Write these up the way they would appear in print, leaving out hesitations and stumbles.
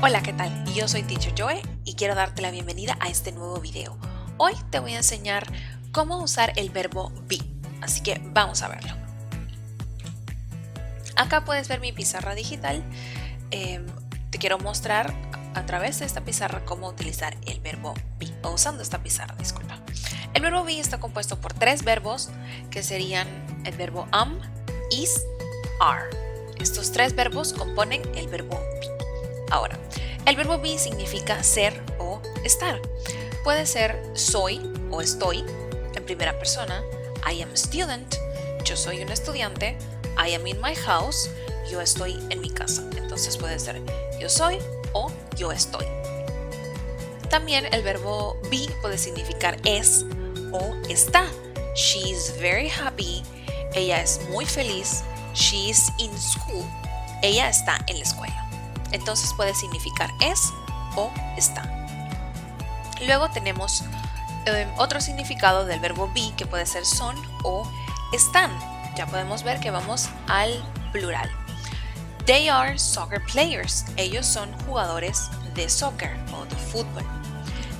Hola, ¿qué tal? Yo soy Teacher Joe y quiero darte la bienvenida a este nuevo video. Hoy te voy a enseñar cómo usar el verbo be, así que vamos a verlo. Acá puedes ver mi pizarra digital. Te quiero mostrar a través de esta pizarra cómo utilizar el verbo be, o usando esta pizarra, disculpa. El verbo be está compuesto por tres verbos que serían el verbo is, are. Estos tres verbos componen el verbo be. Ahora, el verbo be significa ser o estar. Puede ser soy o estoy en primera persona. I am a student. Yo soy un estudiante. I am in my house. Yo estoy en mi casa. Entonces puede ser yo soy o yo estoy. También el verbo be puede significar es o está. She is very happy. Ella es muy feliz. She is in school. Ella está en la escuela. Entonces puede significar es o está. Luego tenemos otro significado del verbo be que puede ser son o están. Ya podemos ver que vamos al plural. They are soccer players. Ellos son jugadores de soccer o de fútbol.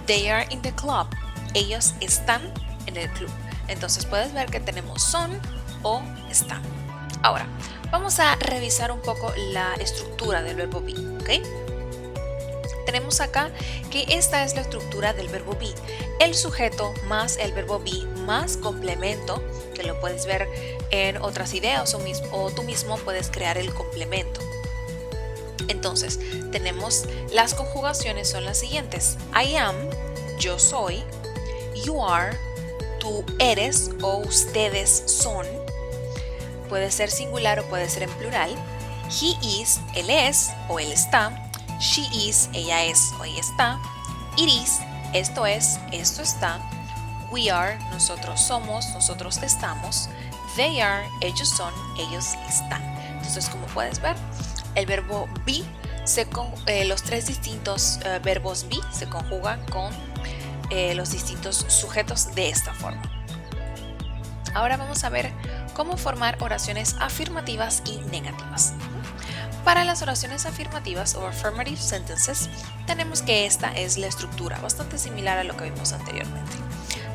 They are in the club. Ellos están en el club. Entonces puedes ver que tenemos son o están. Ahora, vamos a revisar un poco la estructura del verbo be, ¿ok? Tenemos acá que esta es la estructura del verbo be. El sujeto más el verbo be más complemento, que lo puedes ver en otras ideas o tú mismo puedes crear el complemento. Entonces, tenemos las conjugaciones son las siguientes. I am, yo soy. You are, tú eres o ustedes son. Puede ser singular o puede ser en plural. He is, él es o él está. She is, ella es o ella está. It is, esto es, esto está. We are, nosotros somos, nosotros estamos. They are, ellos son, ellos están. Entonces, como puedes ver, el verbo be, los tres distintos verbos be se conjugan con los distintos sujetos de esta forma. Ahora vamos a ver cómo formar oraciones afirmativas y negativas. Para las oraciones afirmativas o affirmative sentences, tenemos que esta es la estructura, bastante similar a lo que vimos anteriormente.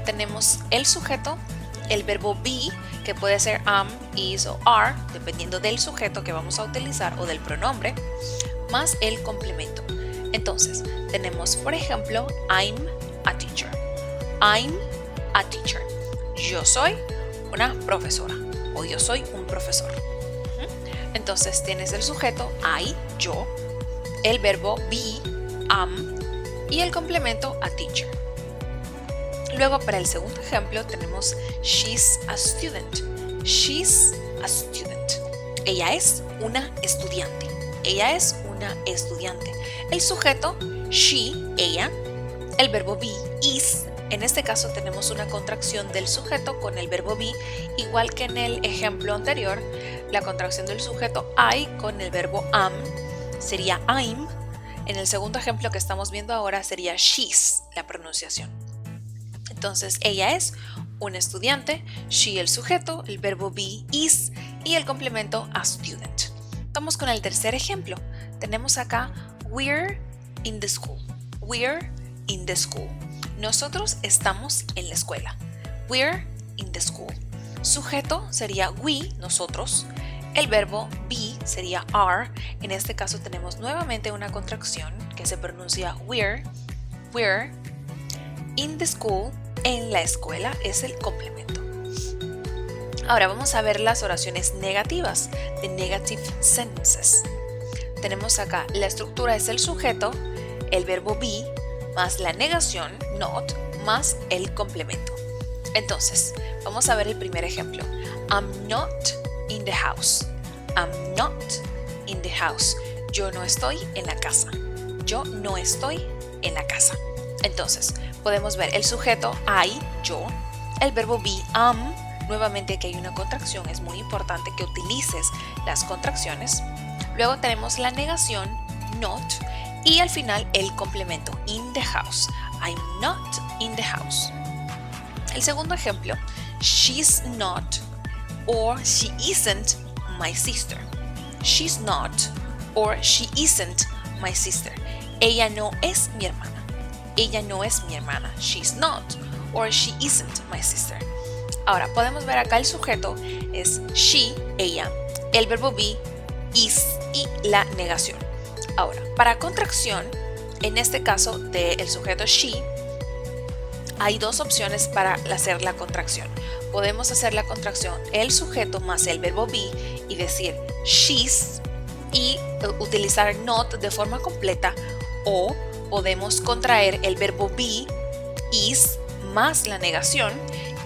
Tenemos el sujeto, el verbo be, que puede ser am, is o are, dependiendo del sujeto que vamos a utilizar o del pronombre, más el complemento. Entonces, tenemos, por ejemplo, I'm a teacher. I'm a teacher. Yo soy una profesora o yo soy un profesor. Entonces tienes el sujeto I, yo, el verbo be, am y el complemento a teacher. Luego para el segundo ejemplo tenemos she's a student. She's a student. Ella es una estudiante. Ella es una estudiante. El sujeto she, ella, el verbo be, is. En este caso tenemos una contracción del sujeto con el verbo be, igual que en el ejemplo anterior, la contracción del sujeto I con el verbo am sería I'm. En el segundo ejemplo que estamos viendo ahora sería she's, la pronunciación. Entonces, ella es un estudiante, she el sujeto, el verbo be is y el complemento a student. Vamos con el tercer ejemplo. Tenemos acá we're in the school. We're in the school. Nosotros estamos en la escuela. We're in the school. Sujeto sería we, nosotros. El verbo be sería are. En este caso tenemos nuevamente una contracción que se pronuncia we're. We're in the school. En la escuela es el complemento. Ahora vamos a ver las oraciones negativas, the negative sentences. Tenemos acá, la estructura es el sujeto, el verbo be, más la negación, not, más el complemento. Entonces, vamos a ver el primer ejemplo. I'm not in the house. I'm not in the house. Yo no estoy en la casa. Yo no estoy en la casa. Entonces, podemos ver el sujeto I, yo, el verbo be, am. Nuevamente aquí hay una contracción, es muy importante que utilices las contracciones. Luego tenemos la negación, not. Y al final el complemento, in the house. I'm not in the house. El segundo ejemplo, she's not or she isn't my sister. She's not or she isn't my sister. Ella no es mi hermana. Ella no es mi hermana. She's not. Or she isn't my sister. Ahora, podemos ver acá el sujeto es she, ella, el verbo be, is y la negación. Ahora, para contracción, en este caso del sujeto she, hay dos opciones para hacer la contracción. Podemos hacer la contracción el sujeto más el verbo be y decir she's y utilizar not de forma completa, o podemos contraer el verbo be, is, más la negación,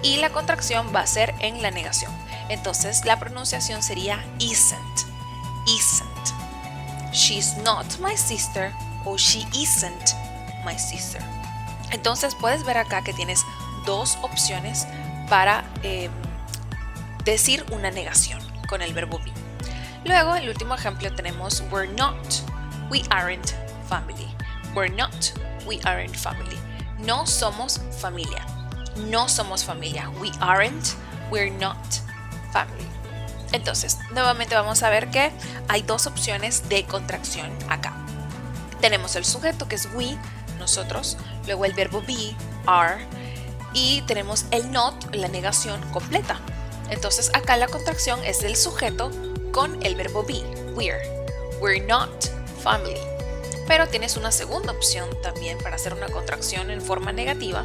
y la contracción va a ser en la negación. Entonces la pronunciación sería isn't, isn't. She's not my sister o she isn't my sister. Entonces puedes ver acá que tienes dos opciones para decir una negación con el verbo be. Luego, el último ejemplo tenemos we're not, we aren't family. We're not, we aren't family. No somos familia. No somos familia. We aren't, we're not family. Entonces, nuevamente vamos a ver que hay dos opciones de contracción acá. Tenemos el sujeto que es we, nosotros, luego el verbo be, are, y tenemos el not, la negación completa. Entonces acá la contracción es del sujeto con el verbo be, we're not family. Pero tienes una segunda opción también para hacer una contracción en forma negativa,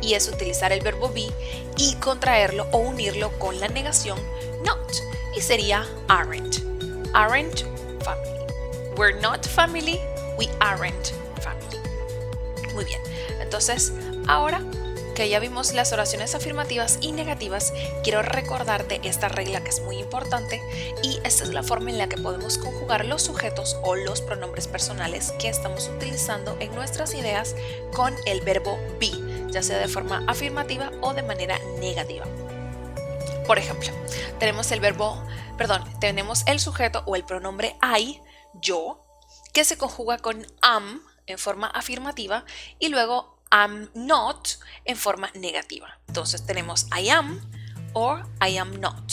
y es utilizar el verbo be y contraerlo o unirlo con la negación not, y sería aren't family. We're not family, we aren't family. Muy bien, entonces ahora que ya vimos las oraciones afirmativas y negativas, quiero recordarte esta regla que es muy importante, y esta es la forma en la que podemos conjugar los sujetos o los pronombres personales que estamos utilizando en nuestras ideas con el verbo be, ya sea de forma afirmativa o de manera negativa. Por ejemplo, tenemos el sujeto o el pronombre I, yo, que se conjuga con am en forma afirmativa y luego am not en forma negativa. Entonces tenemos I am or I am not.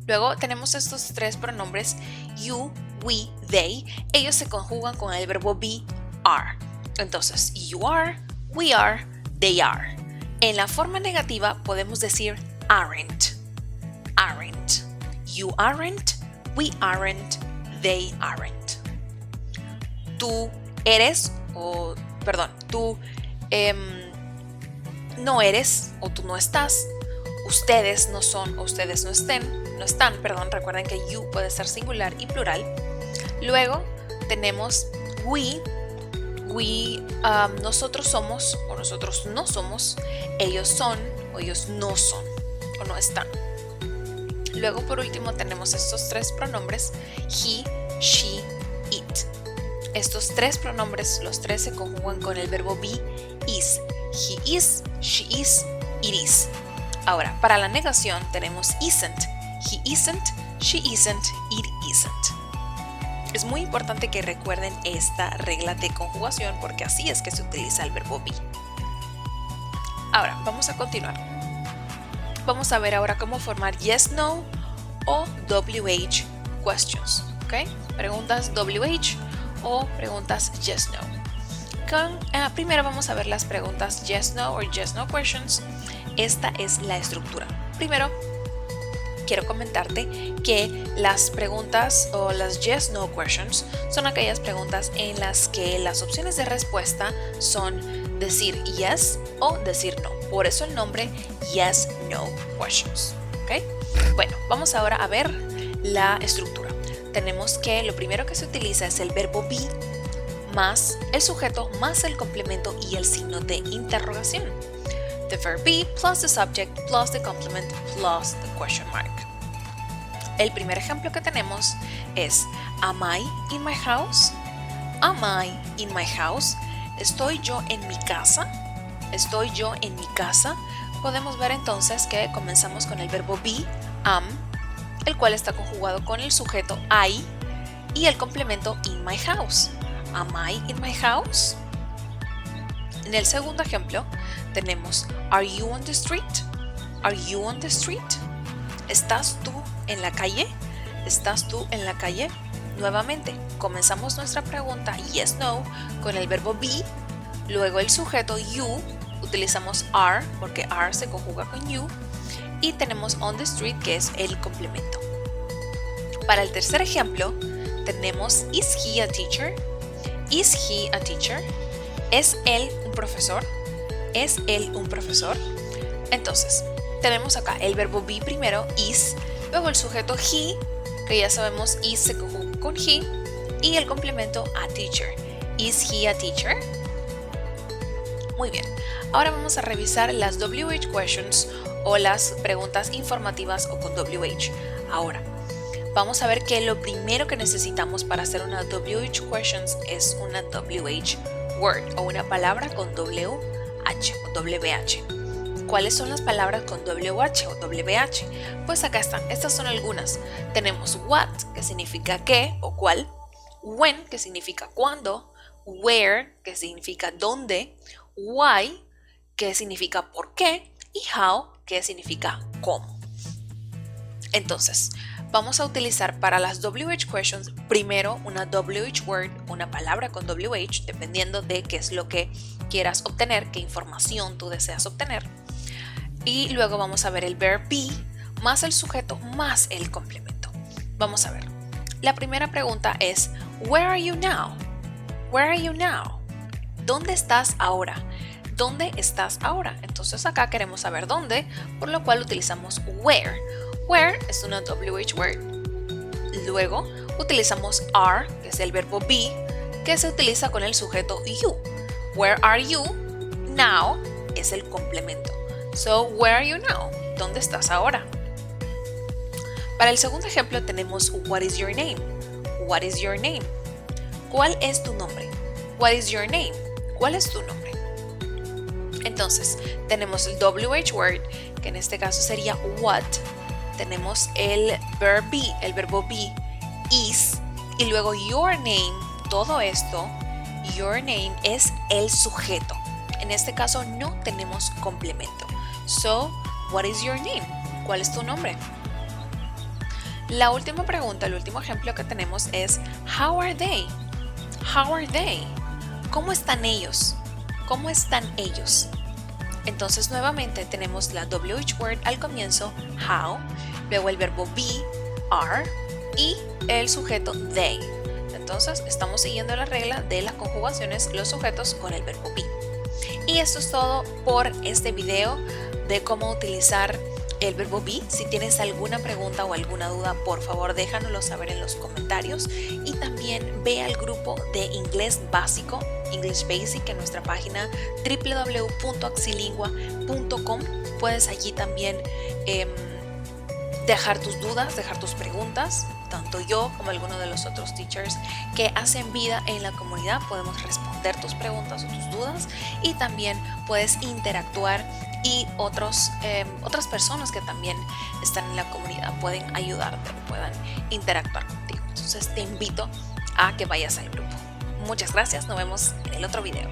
Luego tenemos estos tres pronombres you, we, they. Ellos se conjugan con el verbo be, are. Entonces you are, we are, they are. En la forma negativa podemos decir aren't. You aren't, we aren't, they aren't. Tú eres tú no eres o tú no estás, ustedes no son o ustedes no están, recuerden que you puede ser singular y plural. Luego tenemos we, nosotros somos o nosotros no somos, ellos son o ellos no son o no están. Luego por último tenemos estos tres pronombres he, she, it. Estos tres pronombres, los tres se conjugan con el verbo be, is. He is, she is, it is. Ahora, para la negación tenemos isn't. He isn't, she isn't, it isn't. Es muy importante que recuerden esta regla de conjugación porque así es que se utiliza el verbo be. Ahora, vamos a continuar. Vamos a ver ahora cómo formar yes, no o WH questions. ¿Ok? Preguntas WH o preguntas yes, no. Primero vamos a ver las preguntas yes, no o yes, no questions. Esta es la estructura. Primero, quiero comentarte que las preguntas o las yes, no questions son aquellas preguntas en las que las opciones de respuesta son decir yes o decir no. Por eso el nombre yes, no questions. ¿Ok? Bueno, vamos ahora a ver la estructura. Tenemos que lo primero que se utiliza es el verbo be más el sujeto más el complemento y el signo de interrogación. The verb be plus the subject plus the complement plus the question mark. El primer ejemplo que tenemos es Am I in my house? Am I in my house? ¿Estoy yo en mi casa? ¿Estoy yo en mi casa? Podemos ver entonces que comenzamos con el verbo be, am, el cual está conjugado con el sujeto I y el complemento in my house. Am I in my house? En el segundo ejemplo tenemos Are you on the street? Are you on the street? ¿Estás tú en la calle? ¿Estás tú en la calle? Nuevamente, comenzamos nuestra pregunta yes, no con el verbo be, luego el sujeto you, utilizamos are porque are se conjuga con you y tenemos on the street que es el complemento. Para el tercer ejemplo tenemos is he a teacher? Is he a teacher? ¿Es él un profesor? ¿Es él un profesor? Entonces, tenemos acá el verbo be primero, is, luego el sujeto he, que ya sabemos is se conjuga con he, y el complemento a teacher. Is he a teacher? Muy bien. Ahora vamos a revisar las WH questions o las preguntas informativas o con WH. Ahora, vamos a ver que lo primero que necesitamos para hacer una WH questions es una WH word o una palabra con WH o WH. ¿Cuáles son las palabras con WH o WH? Pues acá están, estas son algunas. Tenemos what, que significa qué o cuál, when, que significa cuándo, where, que significa dónde, why, que significa por qué, y how, que significa cómo. Entonces, vamos a utilizar para las WH questions primero una WH word, una palabra con WH, dependiendo de qué es lo que quieras obtener, qué información tú deseas obtener. Y luego vamos a ver el verb be más el sujeto más el complemento. Vamos a ver. La primera pregunta es where are you now? Where are you now? ¿Dónde estás ahora? ¿Dónde estás ahora? Entonces acá queremos saber dónde, por lo cual utilizamos where. Where es una WH word. Luego utilizamos are, que es el verbo be, que se utiliza con el sujeto you. Where are you? Now es el complemento. So, where are you now? ¿Dónde estás ahora? Para el segundo ejemplo tenemos what is your name? What is your name? ¿Cuál es tu nombre? What is your name? ¿Cuál es tu nombre? Entonces, tenemos el WH word, que en este caso sería what. Tenemos el verb be, el verbo be, is, y luego your name, todo esto, your name es el sujeto. En este caso no tenemos complemento. So, what is your name? ¿Cuál es tu nombre? La última pregunta, el último ejemplo que tenemos es how are they? How are they? ¿Cómo están ellos? ¿Cómo están ellos? Entonces nuevamente tenemos la WH word al comienzo, how, luego el verbo be, are, y el sujeto they. Entonces estamos siguiendo la regla de las conjugaciones, los sujetos con el verbo be. Y esto es todo por este video de cómo utilizar el verbo be. Si tienes alguna pregunta o alguna duda, por favor déjanoslo saber en los comentarios, y también ve al grupo de inglés básico, English Basic, en nuestra página www.axilingua.com. Puedes allí también dejar tus dudas, dejar tus preguntas. Tanto yo como algunos de los otros teachers que hacen vida en la comunidad podemos responder tus preguntas o tus dudas, y también puedes interactuar, y otras personas que también están en la comunidad pueden ayudarte o puedan interactuar contigo. Entonces te invito a que vayas al grupo. Muchas gracias, nos vemos en el otro video.